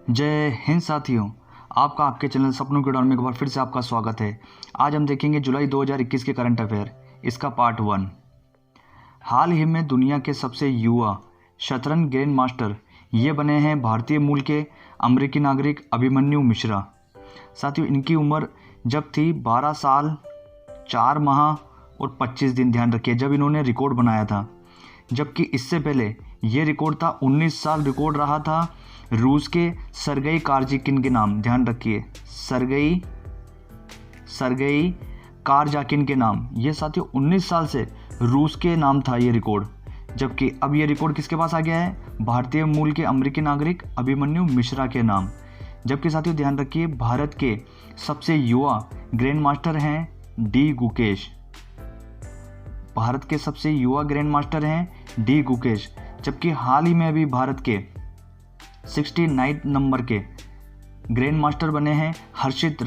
जय हिंद साथियों। आपका आपके चैनल सपनों के उड़ान में एक बार फिर से आपका स्वागत है। आज हम देखेंगे जुलाई 2021 के करंट अफेयर, इसका पार्ट 1। हाल ही में दुनिया के सबसे युवा शतरंज ग्रैंड मास्टर ये बने हैं भारतीय मूल के अमेरिकी नागरिक अभिमन्यु मिश्रा। साथियों, इनकी उम्र जब थी 12 साल 4 माह और 25 दिन, ध्यान रखिए, जब इन्होंने रिकॉर्ड बनाया था। जबकि इससे पहले ये रिकॉर्ड था 19 साल रिकॉर्ड रहा था रूस के सरगई कारजाकिन के नाम, ध्यान रखिए, सरगई कारजाकिन के नाम। ये साथियों 19 साल से रूस के नाम था ये रिकॉर्ड। जबकि अब ये रिकॉर्ड किसके पास आ गया है? भारतीय मूल के अमेरिकी नागरिक अभिमन्यु मिश्रा के नाम। जबकि साथियों ध्यान रखिए, भारत के सबसे युवा ग्रैंड मास्टर हैं डी गुकेश। भारत के सबसे युवा ग्रैंड मास्टर हैं डी गुकेश। जबकि हाल ही में अभी भारत के 69 नंबर के ग्रैंड मास्टर बने हैं हर्षित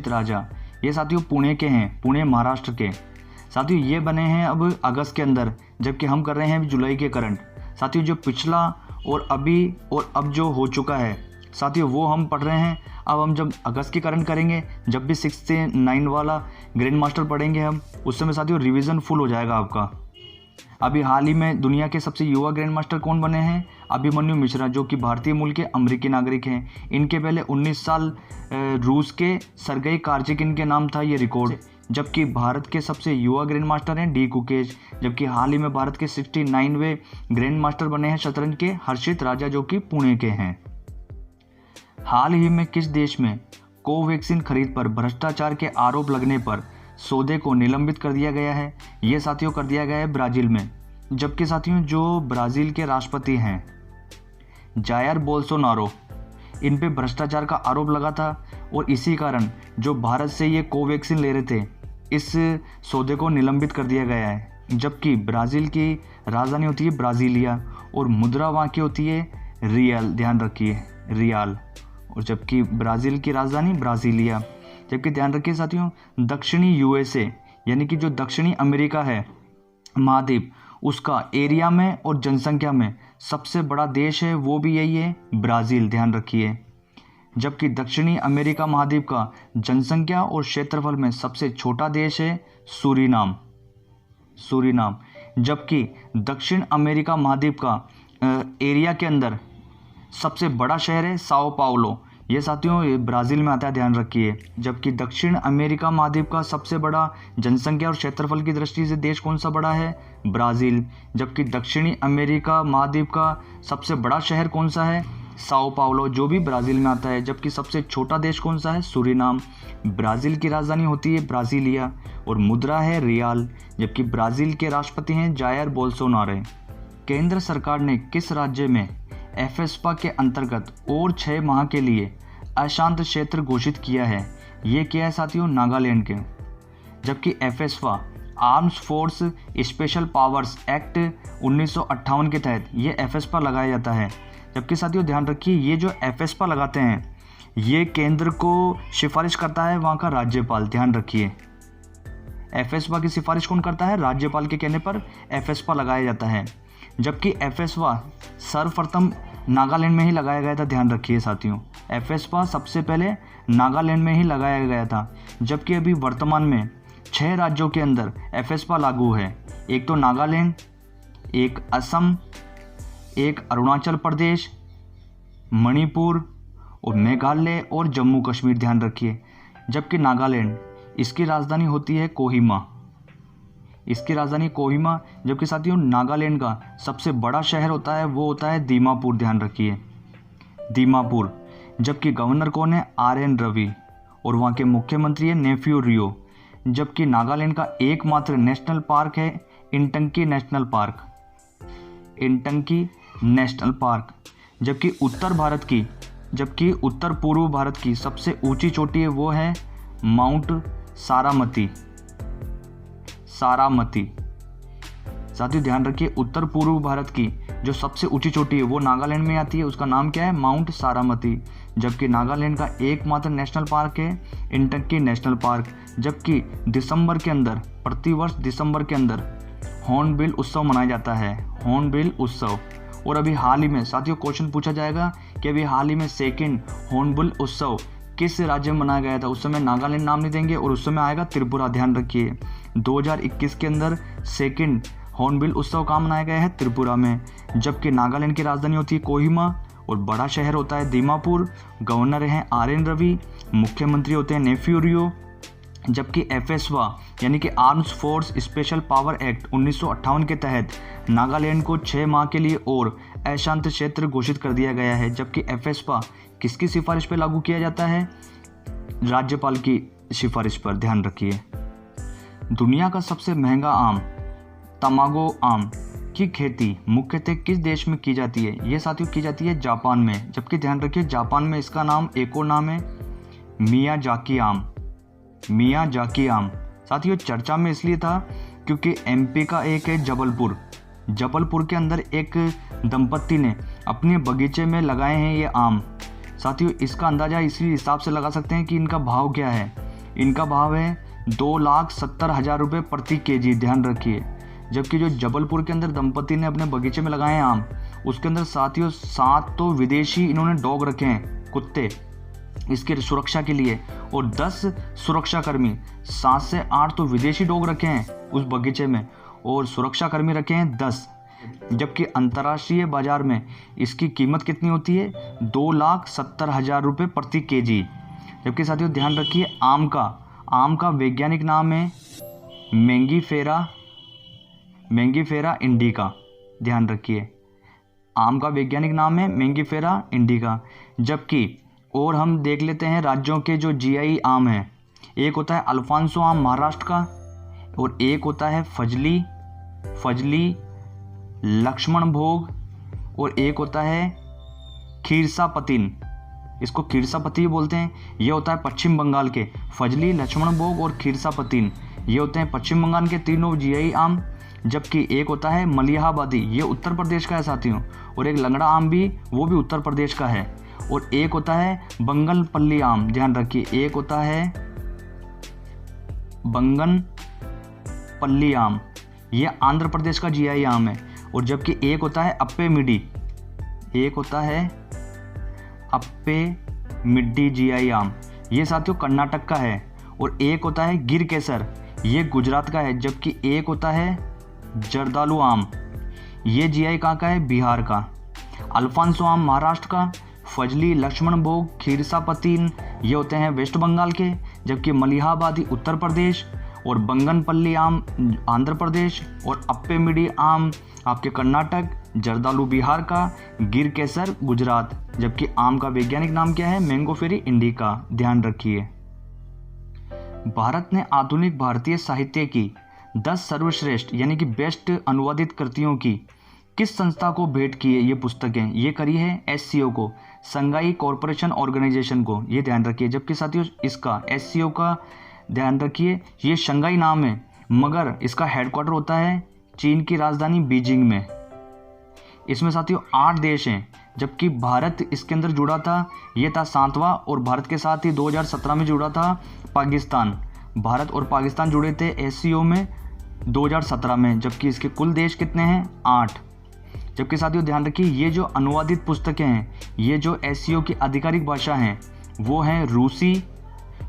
राजा। ये साथियों पुणे के हैं, पुणे महाराष्ट्र के। साथियों ये बने हैं अब अगस्त के अंदर, जबकि हम कर रहे हैं जुलाई के करंट। साथियों जो पिछला और अभी और अब जो हो चुका है साथियों वो हम पढ़ रहे हैं। अब हम जब अगस्त की करंट करेंगे, जब भी 69 वाला ग्रैंड मास्टर पढ़ेंगे हम, उस समय साथियों रिवीजन फुल हो जाएगा आपका। अभी हाल ही में दुनिया के सबसे युवा ग्रैंड मास्टर कौन बने हैं? अभिमन्यु मिश्रा, जो कि भारतीय मूल के अमेरिकी नागरिक हैं। इनके पहले 19 साल रूस के सरगई कारजाकिन के नाम था ये रिकॉर्ड। जबकि भारत के सबसे युवा ग्रैंड मास्टर हैं डी गुकेश। जबकि हाल ही में भारत के 69वें ग्रैंड मास्टर बने हैं शतरंज के हर्षित राजा, जो कि पुणे के हैं। हाल ही में किस देश में कोवैक्सीन खरीद पर भ्रष्टाचार के आरोप लगने पर सौदे को निलंबित कर दिया गया है? ये साथियों कर दिया गया है ब्राज़ील में। जबकि साथियों जो ब्राज़ील के राष्ट्रपति हैं जायर बोल्सोनारो, इन पे भ्रष्टाचार का आरोप लगा था और इसी कारण जो भारत से ये कोवैक्सीन ले रहे थे, इस सौदे को निलंबित कर दिया गया है। जबकि ब्राज़ील की राजधानी होती है ब्राज़ीलिया और मुद्रा वहाँ की होती है रियल, ध्यान रखिए, रियाल। और जबकि ब्राज़ील की राजधानी ब्राज़ीलिया। जबकि ध्यान रखिए साथियों, दक्षिणी यूएसए यानी कि जो दक्षिणी अमेरिका है महाद्वीप, उसका एरिया में और जनसंख्या में सबसे बड़ा देश है वो भी यही है ब्राज़ील, ध्यान रखिए। जबकि दक्षिणी अमेरिका महाद्वीप का जनसंख्या और क्षेत्रफल में सबसे छोटा देश है सूरीनाम। जबकि दक्षिण अमेरिका महाद्वीप का एरिया के अंदर सबसे बड़ा शहर है साओ पाउलो। ये साथियों ब्राज़ील में आता है, ध्यान रखिए। जबकि दक्षिण अमेरिका महाद्वीप का सबसे बड़ा जनसंख्या और क्षेत्रफल की दृष्टि से देश कौन सा बड़ा है? ब्राज़ील। जबकि दक्षिणी अमेरिका महाद्वीप का सबसे बड़ा शहर कौन सा है? साओ पाउलो, जो भी ब्राज़ील में आता है। जबकि सबसे छोटा देश कौन सा है? सूरीनाम। ब्राज़ील की राजधानी होती है ब्राज़ीलिया और मुद्रा है रियाल। जबकि ब्राज़ील के राष्ट्रपति हैं जायर बोल्सोनारो। केंद्र सरकार ने किस राज्य में एफेस्पा के अंतर्गत और 6 माह के लिए अशांत क्षेत्र घोषित किया है? ये क्या है साथियों? नागालैंड के। जबकि AFSPA arms force special powers act 1958 के तहत ये एफेस्पा लगाया जाता है। जबकि साथियों ध्यान रखिए, ये जो एफेस्पा लगाते हैं ये केंद्र को सिफारिश करता है वहाँ का राज्यपाल, ध्यान रखिए। एफेस्पा की सिफारिश कौन करता है? राज्यपाल के कहने पर एफेस्पा लगाया जाता है। जबकि एफेस्पा सर्वप्रथम नागालैंड में ही लगाया गया था, ध्यान रखिए साथियों। एफेस्पा सबसे पहले नागालैंड में ही लगाया गया था। जबकि अभी वर्तमान में 6 राज्यों के अंदर एफेस्पा लागू है। एक तो नागालैंड, एक असम, एक अरुणाचल प्रदेश, मणिपुर और मेघालय और जम्मू कश्मीर, ध्यान रखिए। जबकि नागालैंड, इसकी राजधानी होती है कोहिमा। जबकि साथियों नागालैंड का सबसे बड़ा शहर होता है वो होता है दीमापुर, ध्यान रखिए, दीमापुर। जबकि गवर्नर कौन है? RN रवि और वहाँ के मुख्यमंत्री है नेफ्यू रियो। जबकि नागालैंड का एकमात्र नेशनल पार्क है इंटंकी नेशनल पार्क। जबकि उत्तर पूर्व भारत की सबसे ऊंची चोटी है वो है माउंट सारामती। साथियों ध्यान रखिए, उत्तर पूर्व भारत की जो सबसे ऊंची चोटी है वो नागालैंड में आती है, उसका नाम क्या है? माउंट सारामती। जबकि नागालैंड का एकमात्र नेशनल पार्क है इंटंकी नेशनल पार्क। जबकि प्रतिवर्ष दिसंबर के अंदर हॉर्नबिल उत्सव मनाया जाता है, हॉर्नबिल उत्सव। और अभी हाल ही में साथियों क्वेश्चन पूछा जाएगा कि अभी हाल ही में सेकंड हॉर्नबिल उत्सव किस राज्य में मनाया गया था। उस समय नागालैंड नाम नहीं देंगे और उस समय आएगा त्रिपुरा। ध्यान रखिए 2021 के अंदर सेकंड हॉर्नबिल उत्सव कहाँ मनाया गया है, त्रिपुरा में। जबकि नागालैंड की राजधानी होती है कोहिमा और बड़ा शहर होता है दीमापुर। गवर्नर हैं RN रवि, मुख्यमंत्री होते हैं नेफ्यू रियो। जबकि FSWA यानी कि arms force special power act 1958 के तहत नागालैंड को 6 माह के लिए और अशांत क्षेत्र घोषित कर दिया गया है। जबकि FSWA किसकी सिफारिश पर लागू किया जाता है, राज्यपाल की सिफारिश पर। ध्यान रखिए दुनिया का सबसे महंगा आम तमागो आम की खेती मुख्यतः किस देश में की जाती है, ये साथियों की जाती है जापान में। जबकि ध्यान रखिए जापान में इसका नाम एक और नाम है मियाजाकी आम। मियाजाकी आम साथियों चर्चा में इसलिए था क्योंकि MP का एक है जबलपुर के अंदर एक दंपत्ति ने अपने बगीचे में लगाए हैं ये आम। साथियों इसका अंदाज़ा इसी हिसाब से लगा सकते हैं कि इनका भाव क्या है। इनका भाव है 2,70,000 रुपये प्रति kg। ध्यान रखिए जबकि जो जबलपुर के अंदर दंपत्ति ने अपने बगीचे में लगाए हैं आम, उसके अंदर साथियों 7 तो विदेशी इन्होंने डॉग रखे हैं, कुत्ते, इसकी सुरक्षा के लिए, और 10 सुरक्षाकर्मी, 7 से 8 तो विदेशी डॉग रखे हैं उस बगीचे में और सुरक्षाकर्मी रखे हैं 10। जबकि अंतर्राष्ट्रीय बाजार में इसकी कीमत कितनी होती है, 2,70,000 रुपये प्रति kg। जबकि साथियों ध्यान रखिए आम का वैज्ञानिक नाम है मैंगीफेरा इंडिका। ध्यान रखिए आम का वैज्ञानिक नाम है मैंगीफेरा इंडिका। जबकि और हम देख लेते हैं राज्यों के जो GI आम हैं, एक होता है अल्फांसो आम महाराष्ट्र का, और एक होता है फजली लक्ष्मण भोग, और एक होता है खीरसापतिन, इसको खीरसापति बोलते हैं। ये होता है पश्चिम बंगाल के। फजली, लक्ष्मण भोग और खीरसापतिन ये होते हैं पश्चिम बंगाल के तीनों GI आम। जबकि एक होता है मलिहाबादी, ये उत्तर प्रदेश का है साथियों, और एक लंगड़ा आम भी, वो भी उत्तर प्रदेश का है। और एक होता है बंगनपल्ली आम। ध्यान रखिए एक होता है बंगनपल्ली आम, ये आंध्र प्रदेश का GI आम है। और जबकि एक होता है अप्पे मिड्डी GI आम, ये साथियों कर्नाटक का है। और एक होता है गिर केसर, ये गुजरात का है। जबकि एक होता है जर्दालू आम, ये GI कहाँ का है, बिहार का। अल्फांसो आम महाराष्ट्र का, फजली, लक्ष्मण भोग, खीरसापतिन ये होते हैं वेस्ट बंगाल के। जबकि मलिहाबादी उत्तर प्रदेश और बंगनपल्ली आम आंध्र प्रदेश और अप्पे मिडी आम आपके कर्नाटक, जर्दालू बिहार का, गिर केसर गुजरात। जबकि आम का वैज्ञानिक नाम क्या है, मैंगोफेरी इंडिका। ध्यान रखिए भारत ने आधुनिक भारतीय साहित्य की 10 सर्वश्रेष्ठ यानी कि बेस्ट अनुवादित कृतियों की किस संस्था को भेंट की है ये पुस्तकें, ये करी है SCO को, संघाई कॉरपोरेशन ऑर्गेनाइजेशन को। ये ध्यान रखिए। जबकि साथियों इसका SCO का ध्यान रखिए ये शंघाई नाम है, मगर इसका हेडक्वार्टर होता है चीन की राजधानी बीजिंग में। इसमें साथियों 8 देश हैं। जबकि भारत इसके अंदर जुड़ा था, ये था 7वां, और भारत के साथ ही 2017 में जुड़ा था पाकिस्तान। भारत और पाकिस्तान जुड़े थे SCO में 2017 में। जबकि इसके कुल देश कितने हैं, 8। जबकि साथियों ध्यान रखिए ये जो अनुवादित पुस्तकें हैं, ये जो SCO की आधिकारिक भाषा हैं वो हैं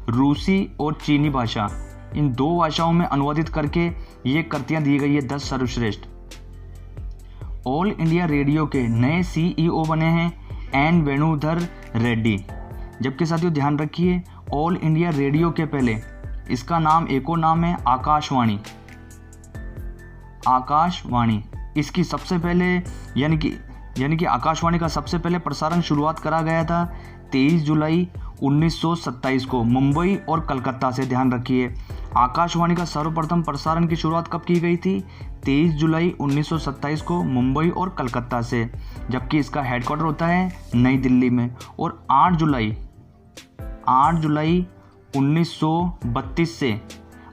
रूसी और चीनी भाषा। इन 2 भाषाओं में अनुवादित करके ये कृतियाँ दी गई है 10 सर्वश्रेष्ठ। ऑल इंडिया रेडियो के नए CEO बने हैं N वेणुधर रेड्डी। जबकि साथियों ध्यान रखिए ऑल इंडिया रेडियो के पहले इसका नाम एक और नाम है आकाशवाणी। इसकी सबसे पहले यानी कि आकाशवाणी का सबसे पहले प्रसारण शुरुआत करा गया था 23 जुलाई 1927 को मुंबई और कलकत्ता से। ध्यान रखिए आकाशवाणी का सर्वप्रथम प्रसारण की शुरुआत कब की गई थी, 23 जुलाई 1927 को मुंबई और कलकत्ता से। जबकि इसका हेडक्वार्टर होता है नई दिल्ली में। और 8 जुलाई 1932 से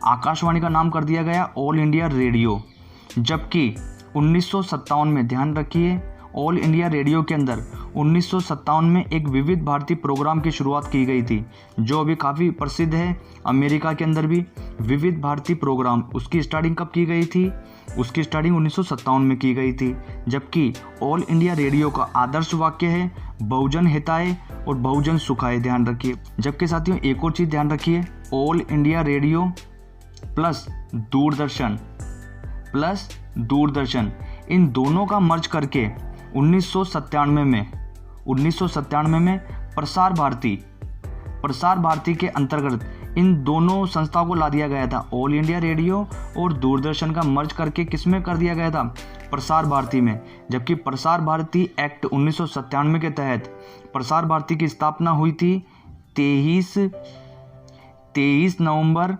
आकाशवाणी का नाम कर दिया गया ऑल इंडिया रेडियो। जबकि 1957 में ध्यान रखिए ऑल इंडिया रेडियो के अंदर 1957 में एक विविध भारती प्रोग्राम की शुरुआत की गई थी, जो अभी काफ़ी प्रसिद्ध है अमेरिका के अंदर भी। विविध भारती प्रोग्राम, उसकी स्टार्टिंग कब की गई थी? उसकी स्टार्टिंग 1957 में की गई थी। जबकि ऑल इंडिया रेडियो का आदर्श वाक्य है बहुजन हिताय और बहुजन सुखाय, ध्यान रखिए। जबकि साथियों एक और चीज़ ध्यान रखिए, all India radio plus Doordarshan इन दोनों का मर्ज करके 1997 में प्रसार भारती के अंतर्गत इन दोनों संस्थाओं को ला दिया गया था। ऑल इंडिया रेडियो और दूरदर्शन का मर्ज करके किसमें कर दिया गया था? प्रसार भारती में। जबकि प्रसार भारती एक्ट 1997 के तहत प्रसार भारती की स्थापना हुई थी 23 नवंबर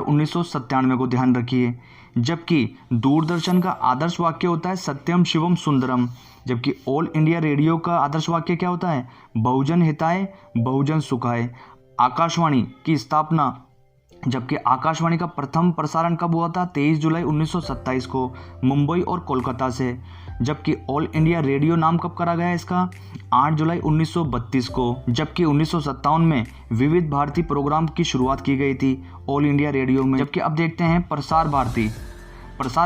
1997 को, ध्यान रखिए। जबकि दूरदर्शन का आदर्श वाक्य होता है सत्यम शिवम सुंदरम। जबकि ऑल इंडिया रेडियो का आदर्श वाक्य क्या होता है? बहुजन हिताय बहुजन सुखाय। आकाशवाणी की स्थापना, जबकि आकाशवाणी का प्रथम प्रसारण कब हुआ था? 23 जुलाई 1927 को मुंबई और कोलकाता से। जबकि ऑल इंडिया रेडियो नाम कब करा गया इसका? 8 जुलाई 1932 को। जबकि 1957 में विविध भारती प्रोग्राम की शुरुआत की गई थी ऑल इंडिया रेडियो में। जबकि अब देखते हैं प्रसार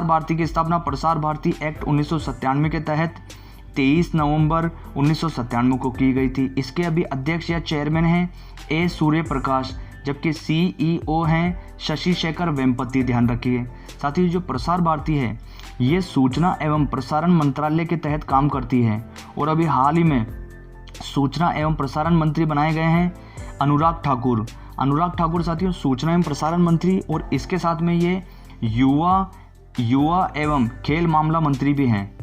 भारती की स्थापना प्रसार भारती एक्ट 1997 के तहत 23 नवंबर 1997 को की गई थी। इसके अभी अध्यक्ष या चेयरमैन हैं ए सूर्य प्रकाश, जबकि CEO हैं शशि शेखर वेम्पति, ध्यान रखिए। साथ ही जो प्रसार भारती है ये सूचना एवं प्रसारण मंत्रालय के तहत काम करती है और अभी हाल ही में सूचना एवं प्रसारण मंत्री बनाए गए हैं अनुराग ठाकुर साथियों सूचना एवं प्रसारण मंत्री, और इसके साथ में ये युवा एवं खेल मामला मंत्री भी हैं।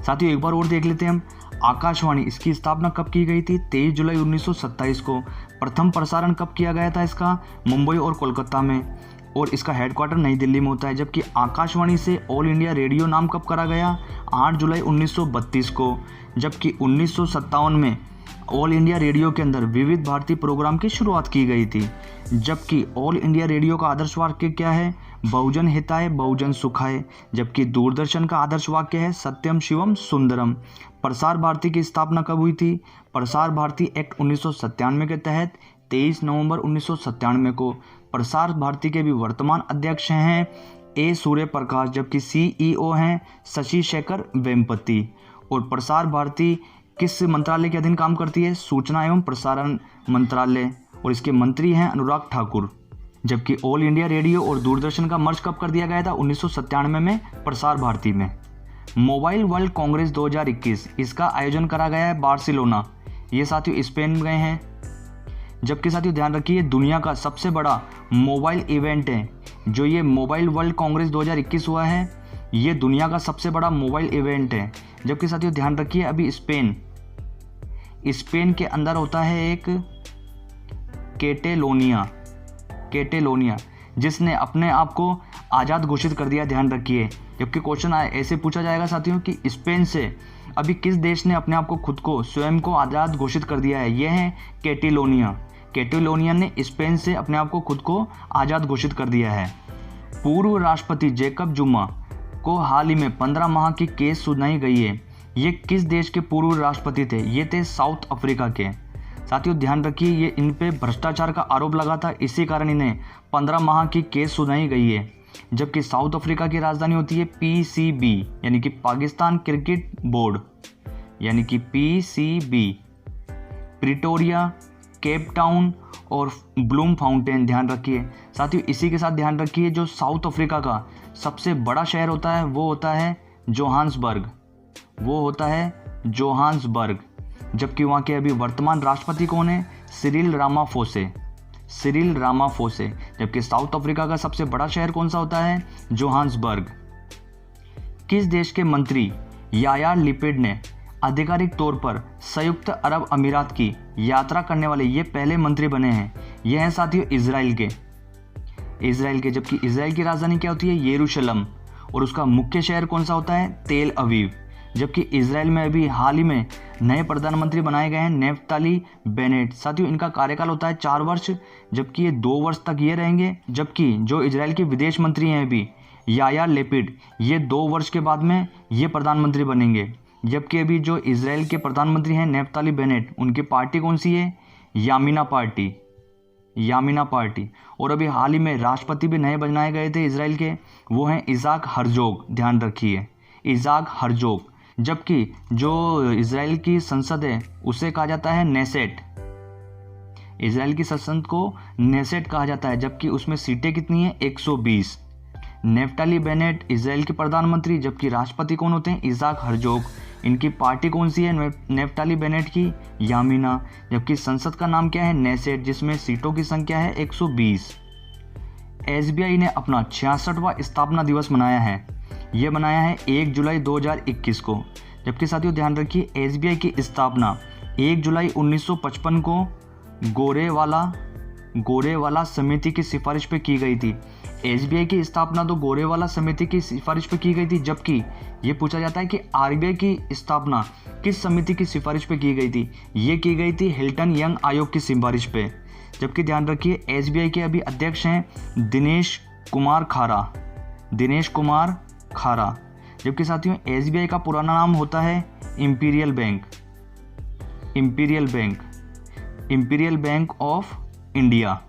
साथियों एक बार और देख लेते हैं हम आकाशवाणी, इसकी स्थापना कब की गई थी? 23 जुलाई 1927 को। प्रथम प्रसारण कब किया गया था इसका? मुंबई और कोलकाता में, और इसका हेडक्वार्टर नई दिल्ली में होता है। जबकि आकाशवाणी से ऑल इंडिया रेडियो नाम कब करा गया? 8 जुलाई 1932 को। जबकि 1957 में ऑल इंडिया रेडियो के अंदर विविध भारती प्रोग्राम की शुरुआत की गई थी। जबकि ऑल इंडिया रेडियो का आदर्श वाक्य क्या है? बहुजन हिताय बहुजन सुखाय। जबकि दूरदर्शन का आदर्श वाक्य है सत्यम शिवम सुंदरम। प्रसार भारती की स्थापना कब हुई थी? प्रसार भारती एक्ट 1997 के तहत 23 नवंबर 1997 को। प्रसार भारती के भी वर्तमान अध्यक्ष हैं ए सूर्य प्रकाश, जबकि CEO हैं शशि शेखर वेम्पति। और प्रसार भारती किस मंत्रालय के अधीन काम करती है? सूचना एवं प्रसारण मंत्रालय, और इसके मंत्री हैं अनुराग ठाकुर। जबकि ऑल इंडिया रेडियो और दूरदर्शन का मर्ज कब कर दिया गया था? 1997 में प्रसार भारती में। मोबाइल वर्ल्ड कांग्रेस 2021, इसका आयोजन करा गया है बार्सिलोना, ये साथियों स्पेन में गए हैं। जबकि साथियों ध्यान रखिए दुनिया का सबसे बड़ा मोबाइल इवेंट है जो ये मोबाइल वर्ल्ड कांग्रेस 2021 हुआ है, ये दुनिया का सबसे बड़ा मोबाइल इवेंट है। जबकि साथियों ध्यान रखिए अभी स्पेन के अंदर होता है एक कैटेलोनिया, जिसने अपने आप को आज़ाद घोषित कर दिया, ध्यान रखिए। जबकि क्वेश्चन ऐसे पूछा जाएगा साथियों कि स्पेन से अभी किस देश ने अपने आप को खुद को स्वयं को आज़ाद घोषित कर दिया है? यह है कैटेलोनिया ने स्पेन से अपने आप को खुद को आज़ाद घोषित कर दिया है। पूर्व राष्ट्रपति जेकब जुमा को हाल ही में 15 माह की केस सुनाई गई है। ये किस देश के पूर्व राष्ट्रपति थे? ये थे साउथ अफ्रीका के। साथियों ध्यान रखिए ये इन पे भ्रष्टाचार का आरोप लगा था, इसी कारण इन्हें 15 माह की केस सुनाई गई है। जबकि साउथ अफ्रीका की राजधानी होती है PCB यानी कि पाकिस्तान क्रिकेट बोर्ड, यानी कि PCB। प्रिटोरिया, केप टाउन और ब्लूम फाउंटेन, ध्यान रखिए। साथियों इसी के साथ ध्यान रखिए जो साउथ अफ्रीका का सबसे बड़ा शहर होता है वो होता है जोहान्सबर्ग। जबकि वहाँ के अभी वर्तमान राष्ट्रपति कौन है? सिरिल रामाफोसे। जबकि साउथ अफ्रीका का सबसे बड़ा शहर कौन सा होता है? जोहान्सबर्ग। किस देश के मंत्री यायार लिपिड ने आधिकारिक तौर पर संयुक्त अरब अमीरात की यात्रा करने वाले ये पहले मंत्री बने हैं? ये हैं साथियों इजराइल के। जबकि इजराइल की राजधानी क्या होती है? यरूशलेम, और उसका मुख्य शहर कौन सा होता है? तेल अवीव। जबकि इजराइल में अभी हाल ही में नए प्रधानमंत्री बनाए गए हैं नेफ्ताली बेनेट। साथियों इनका कार्यकाल होता है 4 वर्ष, जबकि ये 2 वर्ष तक ये रहेंगे। जबकि जो इजराइल के विदेश मंत्री हैं अभी यायार लेपिड, ये 2 वर्ष के बाद में ये प्रधानमंत्री बनेंगे। जबकि अभी जो इजराइल के प्रधानमंत्री हैं नेफ्ताली बेनेट, उनकी पार्टी कौन सी है? यामिना पार्टी, यामिना पार्टी। और अभी हाल ही में राष्ट्रपति भी नए बनाए गए थे इजराइल के, वो हैं इज़ाक हर्जोग, ध्यान रखिए, इज़ाक हर्जोग। जबकि जो इजराइल की संसद है उसे कहा जाता है नेसेट, इजराइल की संसद को नेसेट कहा जाता है, जबकि उसमें सीटें कितनी हैं? 120। नेफ्ताली बेनेट इजराइल के प्रधानमंत्री, जबकि राष्ट्रपति कौन होते हैं? इज़ाक हर्जोग। इनकी पार्टी कौन सी है नेफ्ताली बेनेट की? यामिना। जबकि संसद का नाम क्या है? नेसेट, जिसमें सीटों की संख्या है 120। एसबीआई ने अपना 66वां स्थापना दिवस मनाया है, ये मनाया है 1 जुलाई 2021 को। जबकि साथियों ध्यान रखिए, एसबीआई की स्थापना 1 जुलाई 1955 को गोरेवाला समिति की सिफारिश पे की गई थी। एसबीआई की स्थापना तो गोरेवाला समिति की सिफारिश पे की गई थी, जबकि ये पूछा जाता है कि आरबीआई की स्थापना किस समिति की सिफारिश पे की गई थी? ये की गई थी हिल्टन यंग आयोग की सिफारिश पे। जबकि ध्यान रखिए, एसबीआई के अभी अध्यक्ष हैं दिनेश कुमार खारा। जबकि साथियों एसबीआई का पुराना नाम होता है इंपीरियल बैंक ऑफ इंडिया।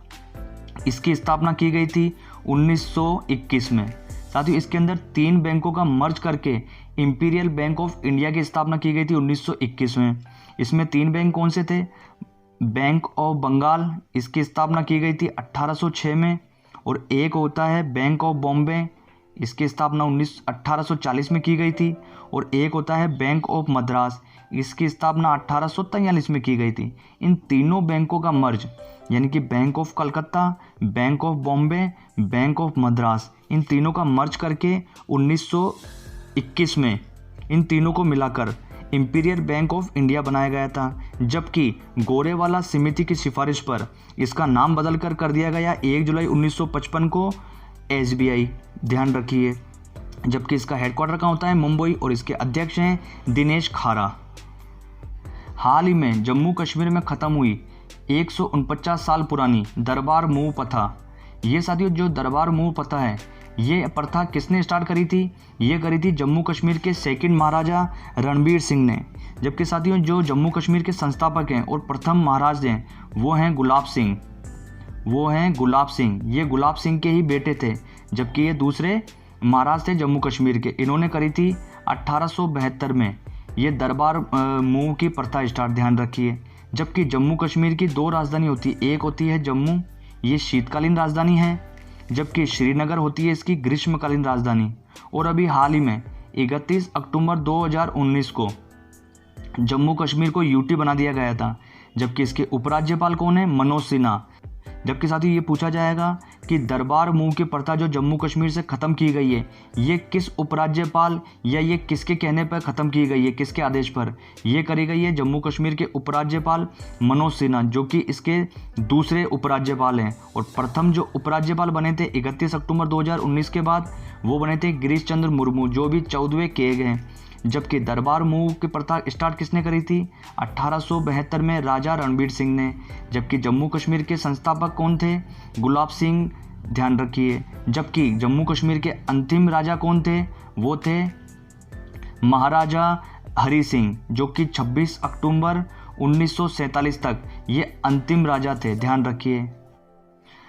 इसकी स्थापना की गई थी 1921 में। साथियों इसके अंदर 3 बैंकों का मर्ज करके इंपीरियल बैंक ऑफ इंडिया की स्थापना की गई थी 1921 में। इसमें 3 बैंक कौन से थे? बैंक ऑफ बंगाल, इसकी स्थापना की गई थी 1806 में। और एक होता है बैंक ऑफ बॉम्बे, इसकी स्थापना 1840 में की गई थी। और एक होता है बैंक ऑफ मद्रास, इसकी स्थापना 1843 में की गई थी। इन तीनों बैंकों का मर्ज, यानी कि bank of Calcutta, bank of Bombay, bank of Madras, इन तीनों का मर्ज करके 1921 में इन तीनों को मिलाकर इंपीरियल बैंक ऑफ इंडिया बनाया गया था। जबकि गोरेवाला समिति की सिफारिश पर इसका नाम बदल कर दिया गया 1 जुलाई 1955 को एसबीआई, ध्यान रखिए। जबकि इसका हेडक्वार्टर कहाँ होता है? मुंबई, और इसके अध्यक्ष हैं दिनेश खारा। हाल ही में जम्मू कश्मीर में ख़त्म हुई 149 साल पुरानी दरबार मूव प्रथा, ये साथियों जो दरबार मूव प्रथा है, ये प्रथा किसने स्टार्ट करी थी? ये करी थी जम्मू कश्मीर के सेकंड महाराजा रणबीर सिंह ने। जबकि साथियों जो जम्मू कश्मीर के संस्थापक हैं और प्रथम महाराज हैं वो हैं गुलाब सिंह। ये गुलाब सिंह के ही बेटे थे, जबकि ये दूसरे महाराज थे जम्मू कश्मीर के। इन्होंने करी थी 1872 में ये दरबार मूव की प्रथा स्टार्ट, ध्यान रखिए। जबकि जम्मू कश्मीर की 2 राजधानी होती है, एक होती है जम्मू, ये शीतकालीन राजधानी है, जबकि श्रीनगर होती है इसकी ग्रीष्मकालीन राजधानी। और अभी हाल ही में 31 अक्टूबर 2019 को जम्मू कश्मीर को यूटी बना दिया गया था। जबकि इसके उपराज्यपाल कौन है? मनोज सिन्हा। जबकि साथ ही ये पूछा जाएगा कि दरबार मूव की प्रथा जो जम्मू कश्मीर से ख़त्म की गई है, ये किस उपराज्यपाल या ये किसके कहने पर ख़त्म की गई है, किसके आदेश पर? ये करी गई है जम्मू कश्मीर के उपराज्यपाल मनोज सिन्हा, जो कि इसके दूसरे उपराज्यपाल हैं। और प्रथम जो उपराज्यपाल बने थे 31 अक्टूबर 2019 के बाद, वो बने थे गिरीश चंद्र मुर्मू, जो भी 14वें किए गए। जबकि दरबार मूव की प्रथा स्टार्ट किसने करी थी? 1872 में राजा रणबीर सिंह ने। जबकि जम्मू कश्मीर के संस्थापक कौन थे? गुलाब सिंह, ध्यान रखिए। जबकि जम्मू कश्मीर के अंतिम राजा कौन थे? वो थे महाराजा हरि सिंह, जो कि 26 अक्टूबर 1947 तक ये अंतिम राजा थे, ध्यान रखिए।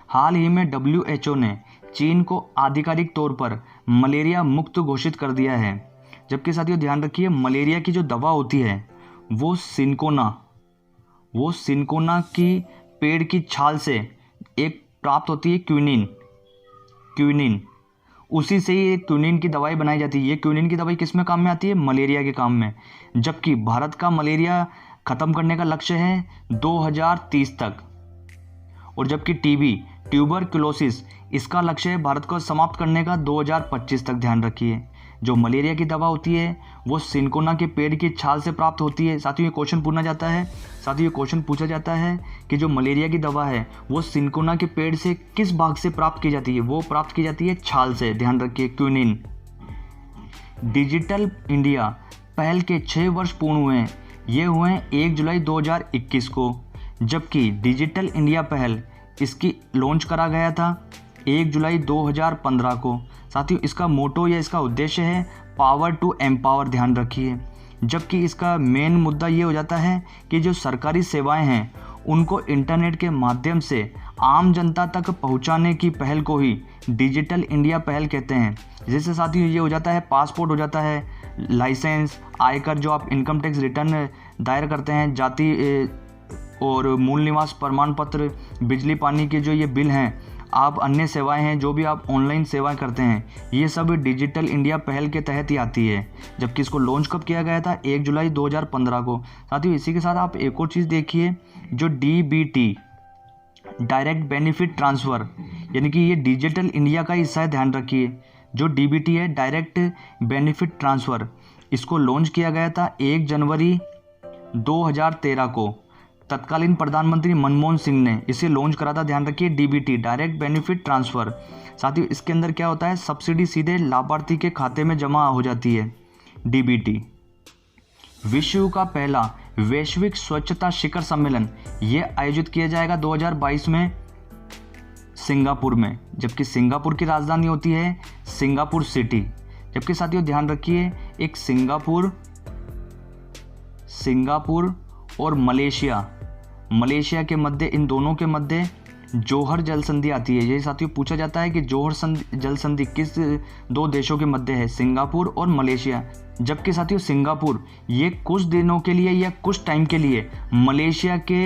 हाल ही में WHO ने चीन को आधिकारिक तौर पर मलेरिया मुक्त घोषित कर दिया है। जबकि साथियों ध्यान रखिए, मलेरिया की जो दवा होती है वो सिनकोना की पेड़ की छाल से एक प्राप्त होती है, क्विनिन। उसी से ही क्विनिन की दवाई बनाई जाती है। ये क्विनिन की दवाई किस में काम में आती है? मलेरिया के काम में। जबकि भारत का मलेरिया ख़त्म करने का लक्ष्य है 2030 तक। और जबकि ट्यूबरक्लोसिस, इसका लक्ष्य है भारत को समाप्त करने का 2025 तक, ध्यान रखिए। जो मलेरिया की दवा होती है वो सिनकोना के पेड़ की छाल से प्राप्त होती है। साथियों ये क्वेश्चन पूछा जाता है कि जो मलेरिया की दवा है वो सिनकोना के पेड़ से किस भाग से प्राप्त की जाती है? वो प्राप्त की जाती है छाल से, ध्यान रखिए, क्विनिन। डिजिटल इंडिया पहल के 6 वर्ष पूर्ण हुए हैं, ये हुए हैं 1 जुलाई 2021 को। जबकि डिजिटल इंडिया पहल इसकी लॉन्च करा गया था 1 जुलाई 2015 को। साथियों इसका मोटो या इसका उद्देश्य है पावर टू एम्पावर, ध्यान रखिए। जबकि इसका मेन मुद्दा ये हो जाता है कि जो सरकारी सेवाएं हैं उनको इंटरनेट के माध्यम से आम जनता तक पहुंचाने की पहल को ही डिजिटल इंडिया पहल कहते हैं। जैसे साथियों ये हो जाता है पासपोर्ट, हो जाता है लाइसेंस, आयकर जो आप इनकम टैक्स रिटर्न दायर करते हैं, जाति और मूल निवास प्रमाण पत्र, बिजली पानी के जो ये बिल हैं, आप अन्य सेवाएं हैं जो भी आप ऑनलाइन सेवाएं करते हैं, ये सब डिजिटल इंडिया पहल के तहत ही आती है। जबकि इसको लॉन्च कब किया गया था? 1 जुलाई 2015 को। साथियों इसी के साथ आप एक और चीज़ देखिए, जो DBT डायरेक्ट बेनिफिट ट्रांसफ़र, यानी कि ये डिजिटल इंडिया का हिस्सा है, ध्यान रखिए। जो DBT है डायरेक्ट बेनिफिट ट्रांसफ़र, इसको लॉन्च किया गया था 1 जनवरी 2013 को। तत्कालीन प्रधानमंत्री मनमोहन सिंह ने इसे लॉन्च करा था, ध्यान रखिए, DBT डायरेक्ट बेनिफिट ट्रांसफ़र। साथियों इसके अंदर क्या होता है, सब्सिडी सीधे लाभार्थी के खाते में जमा हो जाती है, DBT। विश्व का पहला वैश्विक स्वच्छता शिखर सम्मेलन ये आयोजित किया जाएगा 2022 में सिंगापुर में, जबकि सिंगापुर की राजधानी होती है सिंगापुर सिटी। जबकि साथियों ध्यान रखिए, एक सिंगापुर और मलेशिया के मध्य, इन दोनों के मध्य जौहर जल संधि आती है। ये साथियों पूछा जाता है कि जौहर जल संधि किस 2 देशों के मध्य है? सिंगापुर और मलेशिया। जबकि साथियों सिंगापुर ये कुछ दिनों के लिए या कुछ टाइम के लिए मलेशिया के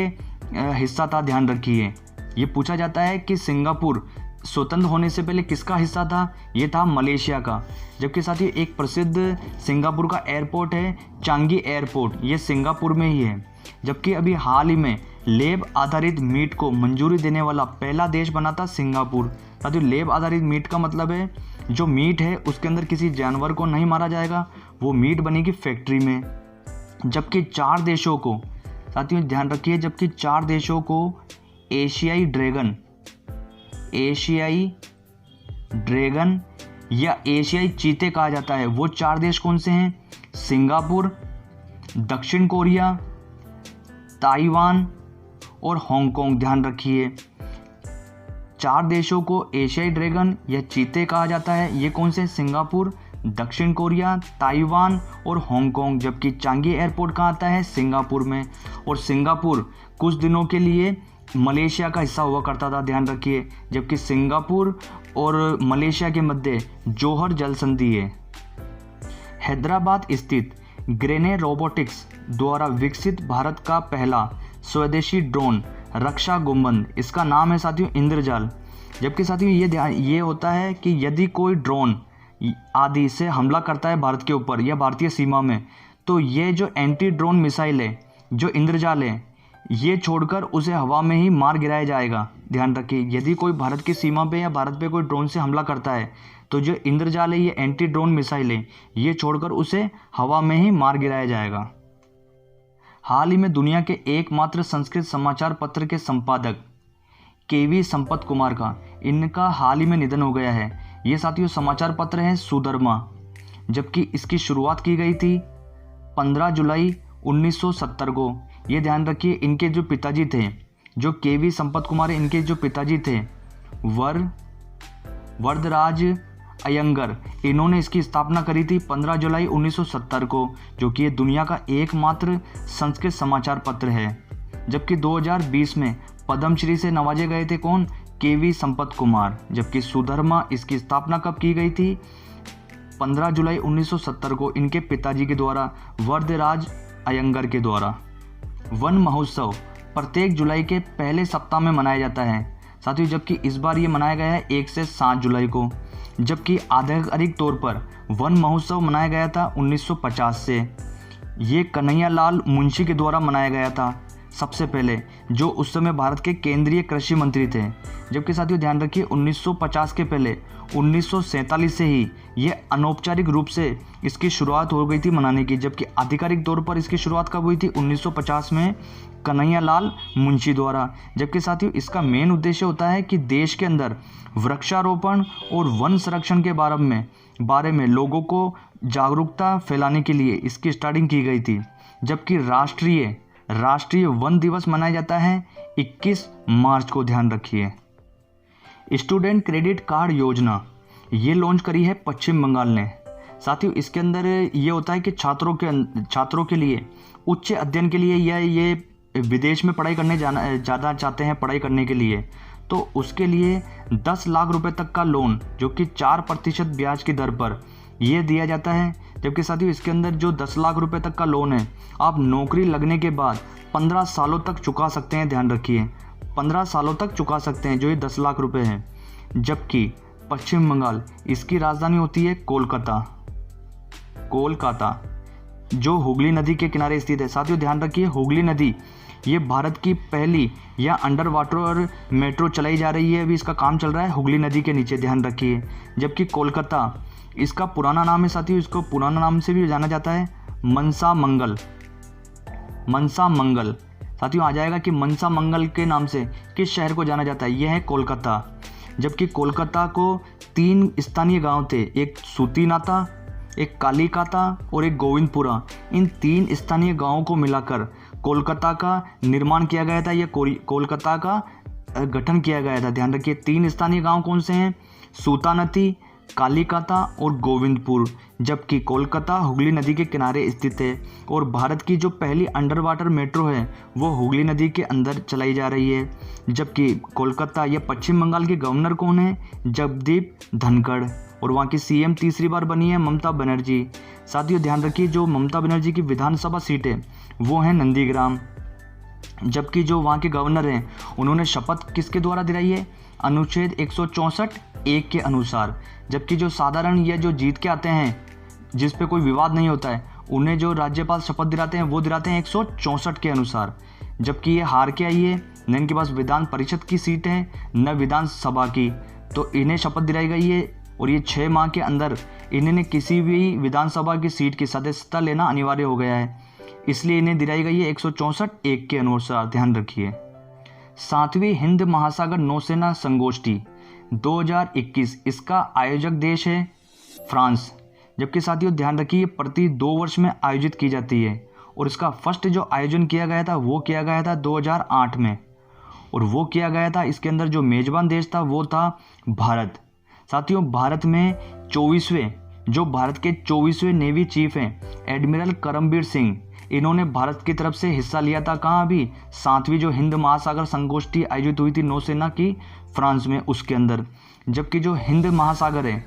हिस्सा था, ध्यान रखिए। ये पूछा जाता है कि सिंगापुर स्वतंत्र होने से पहले किसका हिस्सा था? ये था मलेशिया का। जबकि साथियों एक प्रसिद्ध सिंगापुर का एयरपोर्ट है चांगी एयरपोर्ट, ये सिंगापुर में ही है। जबकि अभी हाल ही में लैब आधारित मीट को मंजूरी देने वाला पहला देश बना था सिंगापुर। साथियों लैब आधारित मीट का मतलब है जो मीट है उसके अंदर किसी जानवर को नहीं मारा जाएगा, वो मीट बनेगी फैक्ट्री में। जबकि 4 देशों को, साथियों ध्यान रखिए, जबकि 4 देशों को एशियाई ड्रैगन या एशियाई चीते कहा जाता है। वो 4 देश कौन से हैं? सिंगापुर, दक्षिण कोरिया, ताइवान और हांगकांग। ध्यान रखिए 4 देशों को एशियाई ड्रैगन या चीते कहा जाता है। ये कौन से? सिंगापुर, दक्षिण कोरिया, ताइवान और हांगकांग। जबकि चांगी एयरपोर्ट कहाँ आता है? सिंगापुर में। और सिंगापुर कुछ दिनों के लिए मलेशिया का हिस्सा हुआ करता था, ध्यान रखिए। जबकि सिंगापुर और मलेशिया के मध्य जौहर जल संधि है। हैदराबाद स्थित ग्रेने रोबोटिक्स द्वारा विकसित भारत का पहला स्वदेशी ड्रोन रक्षा गुंबद, इसका नाम है साथियों इंद्रजाल। जबकि साथियों ये होता है कि यदि कोई ड्रोन आदि से हमला करता है भारत के ऊपर या भारतीय सीमा में, तो ये जो एंटी ड्रोन मिसाइल है, जो इंद्रजाल है, ये छोड़कर उसे हवा में ही मार गिराया जाएगा। ध्यान रखिए, यदि कोई भारत की सीमा पे या भारत पे कोई ड्रोन से हमला करता है तो जो इंद्रजाल है, ये एंटी ड्रोन मिसाइल है, ये छोड़कर उसे हवा में ही मार गिराया जाएगा। हाल ही में दुनिया के एकमात्र संस्कृत समाचार पत्र के संपादक KV संपत कुमार का, इनका हाल ही में निधन हो गया है। ये साथियों समाचार पत्र है सुधर्मा। जबकि इसकी शुरुआत की गई थी 15 जुलाई 1970 को। ये ध्यान रखिए, इनके जो पिताजी थे, जो KV संपत कुमार, इनके जो पिताजी थे वरदराज अयंगर, इन्होंने इसकी स्थापना करी थी 15 जुलाई 1970 को, जो कि ये दुनिया का एकमात्र संस्कृत समाचार पत्र है। जबकि 2020 में पद्मश्री से नवाजे गए थे कौन? KV संपत कुमार। जबकि सुधर्मा, इसकी स्थापना कब की गई थी? 15 जुलाई 1970 को, इनके पिताजी के द्वारा, वरदराज अयंगर के द्वारा। वन महोत्सव प्रत्येक जुलाई के पहले सप्ताह में मनाया जाता है साथियों। जबकि इस बार ये मनाया गया है 1 से 7 जुलाई को। जबकि आधिकारिक तौर पर वन महोत्सव मनाया गया था 1950 से। ये कन्हैया लाल मुंशी के द्वारा मनाया गया था सबसे पहले, जो उस समय भारत के केंद्रीय कृषि मंत्री थे। जबकि साथियों ध्यान रखिए, 1950 के पहले 1947 से ही ये अनौपचारिक रूप से इसकी शुरुआत हो गई थी मनाने की। जबकि आधिकारिक तौर पर इसकी शुरुआत कब हुई थी? 1950 में कन्हैया लाल मुंशी द्वारा। जबकि साथियों इसका मेन उद्देश्य होता है कि देश के अंदर वृक्षारोपण और वन संरक्षण के बारे में लोगों को जागरूकता फैलाने के लिए इसकी स्टार्टिंग की गई थी। जबकि राष्ट्रीय वन दिवस मनाया जाता है 21 मार्च को, ध्यान रखिए। स्टूडेंट क्रेडिट कार्ड योजना ये लॉन्च करी है पश्चिम बंगाल ने। साथियों इसके अंदर ये होता है कि छात्रों के लिए उच्च अध्ययन के लिए या ये विदेश में पढ़ाई करने ज़्यादा चाहते हैं पढ़ाई करने के लिए, तो उसके लिए 10 लाख रुपए तक का लोन जो कि 4% ब्याज की दर पर ये दिया जाता है। जबकि साथियों इसके अंदर जो 10 लाख रुपए तक का लोन है आप नौकरी लगने के बाद 15 सालों तक चुका सकते हैं। ध्यान रखिए 15 सालों तक चुका सकते हैं जो ये 10 लाख रुपए हैं। जबकि पश्चिम बंगाल, इसकी राजधानी होती है कोलकाता जो हुगली नदी के किनारे स्थित है। साथियों ध्यान रखिए हुगली नदी ये भारत की पहली या अंडर वाटर मेट्रो चलाई जा रही है, अभी इसका काम चल रहा है हुगली नदी के नीचे, ध्यान रखिए। जबकि कोलकाता इसका पुराना नाम है साथियों, इसको पुराना नाम से भी जाना जाता है मनसा मंगल। साथियों आ जाएगा कि मनसा मंगल के नाम से किस शहर को जाना जाता है, यह है कोलकाता। जबकि कोलकाता को 3 स्थानीय गांव थे, एक सूतीनाता, एक कालीकाता और एक गोविंदपुरा। इन 3 स्थानीय गांवों को मिलाकर कोलकाता का निर्माण किया गया था, यह कोलकाता का गठन किया गया था। ध्यान रखिए 3 स्थानीय गांव कौन से हैं, सूतानती, कालीकाता और गोविंदपुर। जबकि कोलकाता हुगली नदी के किनारे स्थित है और भारत की जो पहली अंडर वाटर मेट्रो है वो हुगली नदी के अंदर चलाई जा रही है। जबकि कोलकाता या पश्चिम बंगाल के गवर्नर कौन है, जगदीप धनखड़, और वहाँ की सीएम तीसरी बार बनी है ममता बनर्जी। साथियों ध्यान रखिए जो ममता बनर्जी की विधानसभा सीट है वो है नंदीग्राम। जबकि जो वहाँ के गवर्नर हैं उन्होंने शपथ किसके द्वारा दिलाई है, अनुच्छेद 164(1) के अनुसार। जबकि जो साधारण या जो जीत के आते हैं जिस पे कोई विवाद नहीं होता है उन्हें जो राज्यपाल शपथ दिलाते हैं वो दिलाते हैं 164 के अनुसार। जबकि ये हार के आई है, न इनके पास विधान परिषद की सीट है न विधानसभा की, तो इन्हें शपथ दिलाई गई है और ये 6 माह के अंदर इन्हें किसी भी विधानसभा की सीट की सदस्यता लेना अनिवार्य हो गया है, इसलिए इन्हें दिलाई गई है 164(1) के अनुसार। ध्यान रखिए 7वीं हिंद महासागर नौसेना संगोष्ठी 2021 इसका आयोजक देश है फ्रांस। जबकि साथियों ध्यान रखिए प्रति 2 वर्ष में आयोजित की जाती है और इसका फर्स्ट जो आयोजन किया गया था वो किया गया था 2008 में, और वो किया गया था इसके अंदर जो मेजबान देश था वो था भारत। साथियों भारत में 24वें जो भारत के 24वें नेवी चीफ हैं एडमिरल करमबीर सिंह, इन्होंने भारत की तरफ से हिस्सा लिया था कहाँ, भी 7वीं जो हिंद महासागर संगोष्ठी आयोजित हुई थी नौसेना की फ्रांस में उसके अंदर। जबकि जो हिंद महासागर है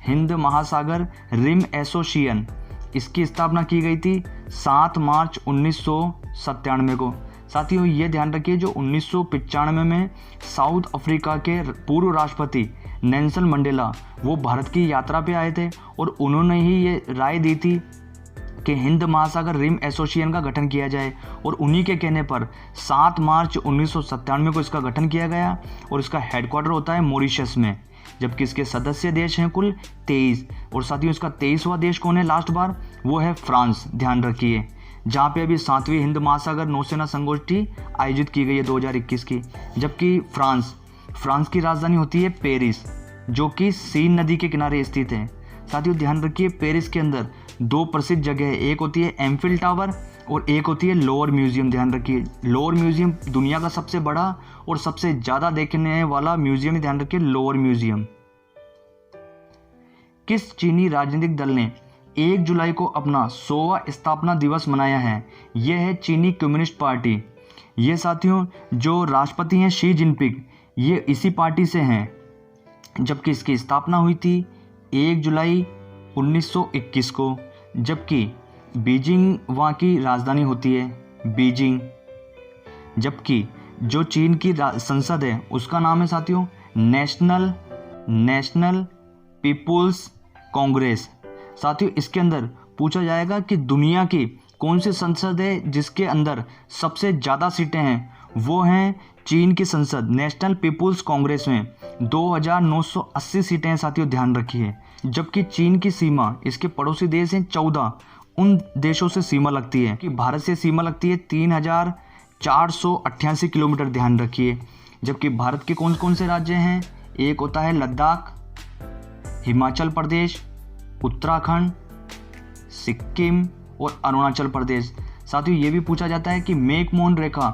हिंद महासागर रिम एसोसिएशन, इसकी स्थापना की गई थी 7 मार्च 1997 को। साथियों ये ध्यान रखिए जो 1995 में साउथ अफ्रीका के पूर्व राष्ट्रपति नेल्सन मंडेला वो भारत की यात्रा पे आए थे और उन्होंने ही ये राय दी थी कि हिंद महासागर रिम एसोसिएशन का गठन किया जाए, और उन्हीं के कहने पर 7 मार्च 1997 को इसका गठन किया गया और इसका हेडक्वार्टर होता है मॉरिशस में। जबकि इसके सदस्य देश हैं कुल 23, और साथियों इसका 23वां देश कौन है लास्ट बार, वो है फ्रांस। ध्यान रखिए जहाँ पे अभी 7वीं हिंद महासागर नौसेना संगोष्ठी आयोजित की गई है 2021 की। जबकि फ्रांस की राजधानी होती है पेरिस जो कि सीन नदी के किनारे स्थित है। साथियों ध्यान रखिए पेरिस के अंदर 2 प्रसिद्ध जगह है, एक होती है एम्फिल टावर और एक होती है लोअर म्यूजियम। ध्यान रखिए लोअर म्यूजियम दुनिया का सबसे बड़ा और सबसे ज़्यादा देखने वाला म्यूजियम है, ध्यान रखिए लोअर म्यूजियम। किस चीनी राजनीतिक दल ने 1 जुलाई को अपना 100वां स्थापना दिवस मनाया है, यह है चीनी कम्युनिस्ट पार्टी। ये साथियों जो राष्ट्रपति हैं शी जिनपिंग ये इसी पार्टी से हैं। जबकि इसकी स्थापना हुई थी 1 जुलाई 1921 को। जबकि बीजिंग वहाँ की राजधानी होती है बीजिंग। जबकि जो चीन की संसद है उसका नाम है साथियों नेशनल पीपुल्स कांग्रेस। साथियों इसके अंदर पूछा जाएगा कि दुनिया की कौन सी संसद है जिसके अंदर सबसे ज़्यादा सीटें हैं, वो हैं चीन की संसद नेशनल पीपुल्स कांग्रेस में 2980 सीटें हैं साथियों, ध्यान रखिए। जबकि चीन की सीमा इसके पड़ोसी देश हैं 14 उन देशों से सीमा लगती है कि भारत से सीमा लगती है 3488 किलोमीटर, ध्यान रखिए। जबकि भारत के कौन कौन से राज्य हैं, एक होता है लद्दाख, हिमाचल प्रदेश, उत्तराखंड, सिक्किम और अरुणाचल प्रदेश। साथियों ये भी पूछा जाता है कि मेक मोहन रेखा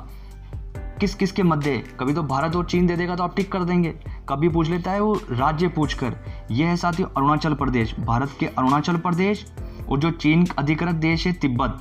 किस किस के मध्य, कभी तो भारत और चीन दे देगा तो आप टिक कर देंगे, कभी पूछ लेता है वो राज्य पूछकर। यह है साथियों अरुणाचल प्रदेश, भारत के अरुणाचल प्रदेश, और जो चीन अधिकृत देश है तिब्बत,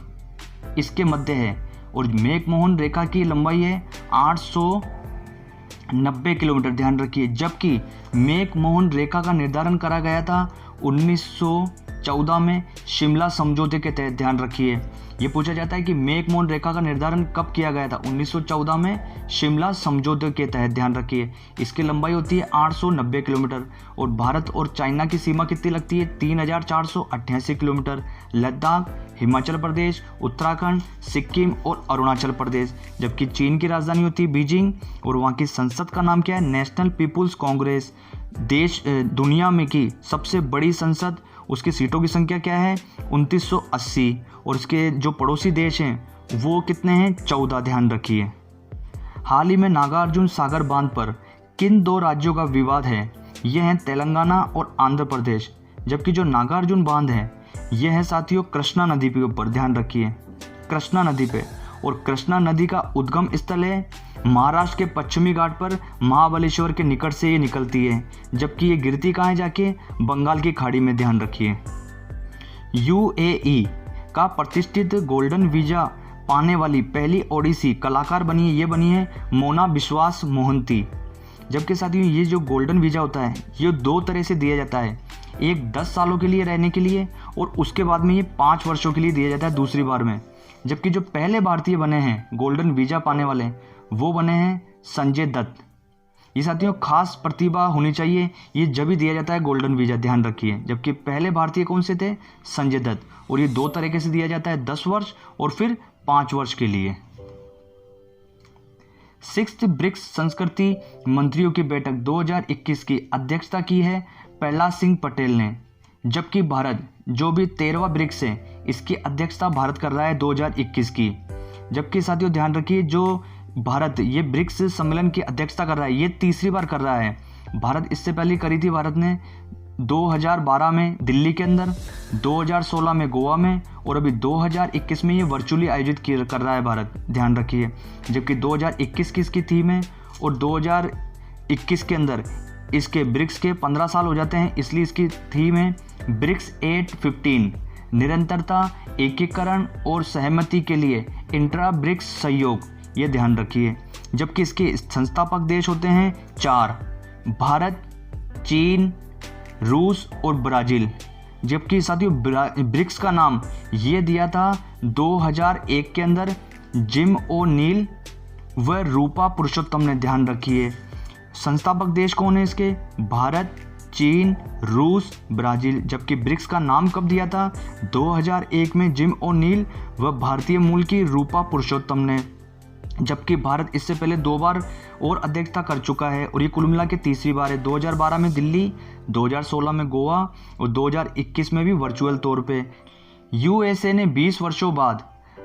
इसके मध्य है। और मैकमोहन रेखा की लंबाई है 890 किलोमीटर, ध्यान रखिए। जबकि मैकमोहन रेखा का निर्धारण करा गया था 1914 में शिमला समझौते के तहत, ध्यान रखिए। ये पूछा जाता है कि मैकमोहन रेखा का निर्धारण कब किया गया था, 1914 में शिमला समझौते के तहत, ध्यान रखिए। इसकी लंबाई होती है 890 किलोमीटर। और भारत और चाइना की सीमा कितनी लगती है, 3488 किलोमीटर। लद्दाख, हिमाचल प्रदेश, उत्तराखंड, सिक्किम और अरुणाचल प्रदेश। जबकि चीन की राजधानी होती है बीजिंग, और वहाँ की संसद का नाम क्या है, नेशनल पीपुल्स कांग्रेस। देश दुनिया में की सबसे बड़ी संसद, उसकी सीटों की संख्या क्या है, 2980। और इसके जो पड़ोसी देश हैं वो कितने हैं, 14, ध्यान रखिए। हाल ही में नागार्जुन सागर बांध पर किन दो राज्यों का विवाद है, यह है तेलंगाना और आंध्र प्रदेश। जबकि जो नागार्जुन बांध है यह है साथियों कृष्णा नदी के ऊपर, ध्यान रखिए, कृष्णा नदी पे। और कृष्णा नदी का उद्गम स्थल है महाराष्ट्र के पश्चिमी घाट पर, महाबलेश्वर के निकट से ये निकलती है। जबकि ये गिरती कहाँ है, जाके बंगाल की खाड़ी में, ध्यान रखिए। यूएई का प्रतिष्ठित गोल्डन वीजा पाने वाली पहली ओडिसी कलाकार बनी है, ये बनी है मोना विश्वास मोहंती। जबकि साथियों ये जो गोल्डन वीजा होता है ये 2 तरह से दिया जाता है, एक 10 सालों के लिए रहने के लिए, और उसके बाद में ये 5 वर्षों के लिए दिया जाता है दूसरी बार में। जबकि जो पहले भारतीय बने हैं गोल्डन वीजा पाने वाले, वो बने हैं संजय दत्त। ये साथियों खास प्रतिभा होनी चाहिए, ये जब भी दिया जाता है गोल्डन वीजा, ध्यान रखिए। जबकि पहले भारतीय कौन से थे, संजय दत्त। और ये 2 तरीके से दिया जाता है, 10 वर्ष और फिर 5 वर्ष के लिए। 6th ब्रिक्स संस्कृति मंत्रियों की बैठक 2021 की अध्यक्षता की है प्रहलाद सिंह पटेल ने। जबकि भारत जो भी 13वां ब्रिक्स है इसकी अध्यक्षता भारत कर रहा है 2021 की। जबकि साथियों ध्यान रखिए जो भारत ये ब्रिक्स सम्मेलन की अध्यक्षता कर रहा है ये 3री बार कर रहा है। भारत इससे पहले करी थी भारत ने 2012 में दिल्ली के अंदर, 2016 में गोवा में, और अभी 2021 में ये वर्चुअली आयोजित कर रहा है भारत, ध्यान रखिए। जबकि 2021 की इसकी थीम है, और 2021 के अंदर इसके ब्रिक्स के 15 साल हो जाते हैं, इसलिए इसकी थीम है ब्रिक्स 815, निरंतरता, एकीकरण और सहमति के लिए इंट्रा ब्रिक्स सहयोग, ये ध्यान रखिए। जबकि इसके संस्थापक देश होते हैं 4, भारत, चीन, रूस और ब्राज़ील। जबकि साथियों ब्रिक्स का नाम ये दिया था 2001 के अंदर जिम ओ नील व रूपा पुरुषोत्तम ने, ध्यान रखिए। संस्थापक देश कौन है इसके, भारत, चीन, रूस, ब्राज़ील। जबकि ब्रिक्स का नाम कब दिया था, 2001 में जिम ओ नील व भारतीय मूल की रूपा पुरुषोत्तम ने। जबकि भारत इससे पहले 2 बार और अध्यक्षता कर चुका है, और ये कुल मिला के 3री बार है। 2012 में दिल्ली, 2016 में गोवा और 2021 में भी वर्चुअल तौर पे। यूएसए ने 20 वर्षों बाद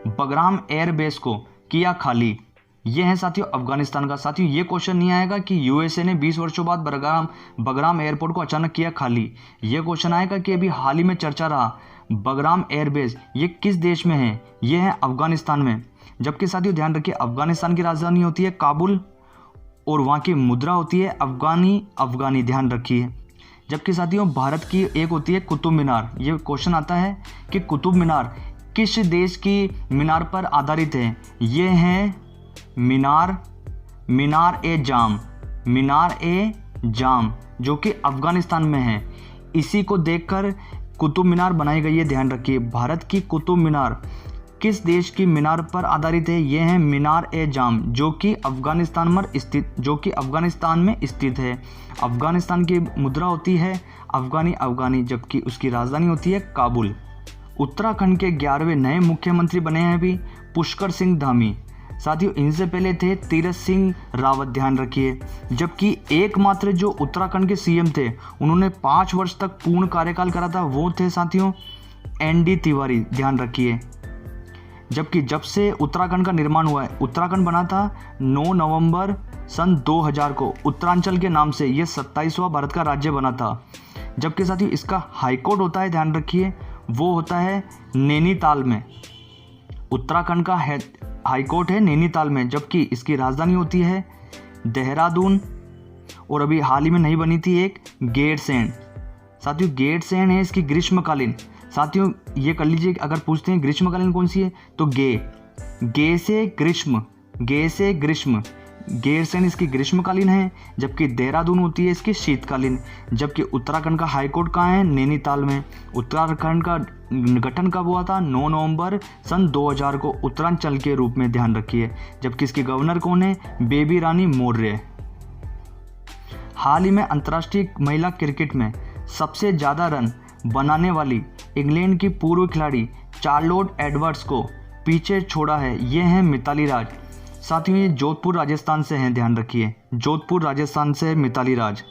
बगराम एयरबेस को किया खाली, ये है साथियों अफगानिस्तान का। साथियों ये क्वेश्चन नहीं आएगा कि यूएसए ने 20 वर्षों बाद बगराम एयरपोर्ट को अचानक किया खाली। ये क्वेश्चन आएगा कि अभी हाल ही में चर्चा रहा बगराम एयरबेस ये किस देश में है, ये है अफगानिस्तान में। जबकि साथियों ध्यान रखिए अफगानिस्तान की राजधानी होती है काबुल, और वहाँ की मुद्रा होती है अफगानी, ध्यान रखिए। जबकि साथियों भारत की एक होती है कुतुब मीनार। ये क्वेश्चन आता है कि कुतुब मीनार किस देश की मीनार पर आधारित है, ये है मीनार ए जाम जो कि अफगानिस्तान में है। इसी को देखकर कुतुब मीनार बनाई गई है, ध्यान रखिए। भारत की कुतुब मीनार किस देश की मीनार पर आधारित है, ये है मीनार ए जाम जो कि अफगानिस्तान में स्थित है। अफगानिस्तान की मुद्रा होती है अफगानी, जबकि उसकी राजधानी होती है काबुल। उत्तराखंड के 11वें नए मुख्यमंत्री बने हैं अभी पुष्कर सिंह धामी। साथियों इनसे पहले थे तीरथ सिंह रावत, ध्यान रखिए। जबकि एकमात्र जो उत्तराखंड के सीएम थे उन्होंने 5 वर्ष तक पूर्ण कार्यकाल करा था, वो थे साथियों ND तिवारी, ध्यान रखिए। जबकि जब से उत्तराखंड का निर्माण हुआ है, उत्तराखंड बना था 9 नवंबर सन 2000 को उत्तरांचल के नाम से, ये 27वां भारत का राज्य बना था। जबकि साथियों इसका हाईकोर्ट होता है, ध्यान रखिए, वो होता है नैनीताल में। उत्तराखंड का हाईकोर्ट है नैनीताल में। जबकि इसकी राजधानी होती है देहरादून। और अभी हाल ही में नई बनी थी एक गेटसेंड। साथियों गेटसेंड है इसकी ग्रीष्मकालीन। साथियों ये कर लीजिए, अगर पूछते हैं ग्रीष्मकालीन कौन सी है तो गे से ग्रीष्म, गेरसेंड इसकी ग्रीष्मकालीन है, जबकि देहरादून होती है इसकी शीतकालीन। जबकि उत्तराखंड का हाईकोर्ट कहाँ है? नैनीताल में। उत्तराखंड का गठन कब हुआ था? 9 नवंबर सन 2000 को उत्तरांचल के रूप में, ध्यान रखिए। जबकि इसकी गवर्नर कौन है? बेबी रानी मौर्य। हाल ही में अंतर्राष्ट्रीय महिला क्रिकेट में सबसे ज़्यादा रन बनाने वाली इंग्लैंड की पूर्व खिलाड़ी चार्लोट एडवर्ड्स को पीछे छोड़ा है, ये हैं मिताली राज। साथियों ये जोधपुर राजस्थान से हैं, ध्यान रखिए, जोधपुर राजस्थान से मिताली राज।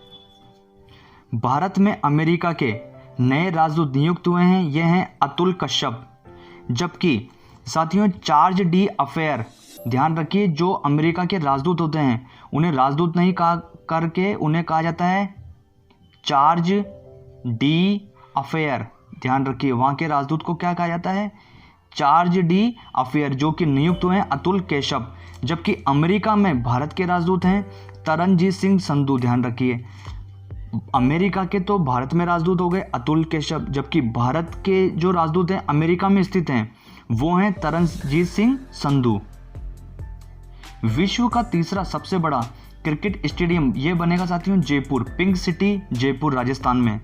भारत में अमेरिका के नए राजदूत नियुक्त हुए हैं, ये हैं अतुल कश्यप। जबकि साथियों चार्ज डी अफेयर, ध्यान रखिए, जो अमेरिका के राजदूत होते हैं उन्हें राजदूत नहीं करके उन्हें कहा जाता है चार्ज डी अफेयर। ध्यान रखिए, वहाँ के राजदूत को क्या कहा जाता है? चार्ज डी अफेयर, जो कि नियुक्त हुए हैं अतुल केशव। जबकि अमेरिका में भारत के राजदूत हैं तरनजीत सिंह संधू। ध्यान रखिए, अमेरिका के तो भारत में राजदूत हो गए अतुल केशव, जबकि भारत के जो राजदूत हैं अमेरिका में स्थित हैं वो हैं तरनजीत सिंह संधू। विश्व का तीसरा सबसे बड़ा क्रिकेट स्टेडियम ये बनेगा साथियों जयपुर, पिंक सिटी जयपुर राजस्थान में।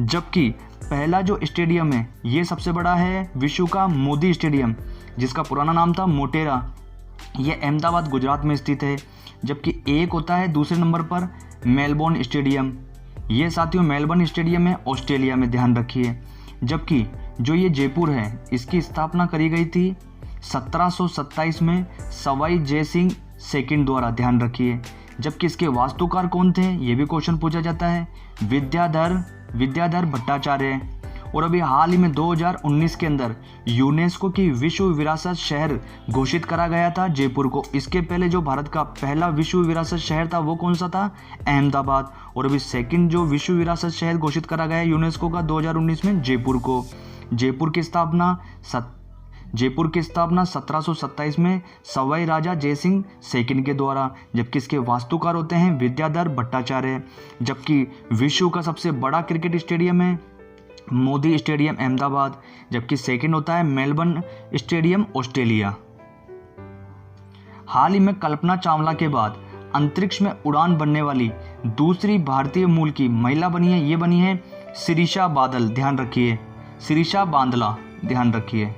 जबकि पहला जो स्टेडियम है ये सबसे बड़ा है विश्व का मोदी स्टेडियम, जिसका पुराना नाम था मोटेरा, ये अहमदाबाद गुजरात में स्थित है। जबकि एक होता है दूसरे नंबर पर मेलबोर्न स्टेडियम, ये साथियों मेलबोर्न स्टेडियम है ऑस्ट्रेलिया में, ध्यान रखिए। जबकि जो ये जयपुर है इसकी स्थापना करी गई थी 1727 में सवाई जय सिंह सेकंड द्वारा, ध्यान रखिए। जबकि इसके वास्तुकार कौन थे ये भी क्वेश्चन पूछा जाता है, विद्याधर भट्टाचार्य। और अभी हाल ही में 2019 के अंदर यूनेस्को की विश्व विरासत शहर घोषित करा गया था जयपुर को। इसके पहले जो भारत का पहला विश्व विरासत शहर था वो कौन सा था? अहमदाबाद। और अभी सेकंड जो विश्व विरासत शहर घोषित करा गया यूनेस्को का 2019 में जयपुर को। जयपुर की स्थापना 1727 में सवाई राजा जयसिंह सेकंड के द्वारा। जबकि इसके वास्तुकार होते हैं विद्याधर भट्टाचार्य। जबकि विश्व का सबसे बड़ा क्रिकेट स्टेडियम है मोदी स्टेडियम अहमदाबाद, जबकि सेकंड होता है मेलबर्न स्टेडियम ऑस्ट्रेलिया। हाल ही में कल्पना चावला के बाद अंतरिक्ष में उड़ान भरने वाली दूसरी भारतीय मूल की महिला बनी है, ये बनी है शिरीषा बादल, ध्यान रखिए, शिरीषा बांदला, ध्यान रखिए।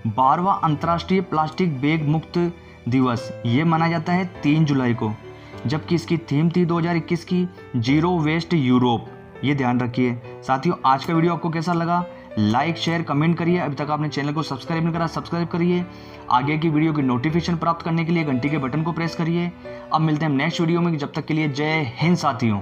12वां अंतर्राष्ट्रीय प्लास्टिक बैग मुक्त दिवस ये मनाया जाता है 3 जुलाई को। जबकि इसकी थीम थी 2021 की जीरो वेस्ट यूरोप, ये ध्यान रखिए। साथियों आज का वीडियो आपको कैसा लगा? लाइक शेयर कमेंट करिए। अभी तक आपने चैनल को सब्सक्राइब नहीं करा, सब्सक्राइब करिए। आगे की वीडियो की नोटिफिकेशन प्राप्त करने के लिए घंटी के बटन को प्रेस करिए। अब मिलते हैं नेक्स्ट वीडियो में, जब तक के लिए जय हिंद साथियों।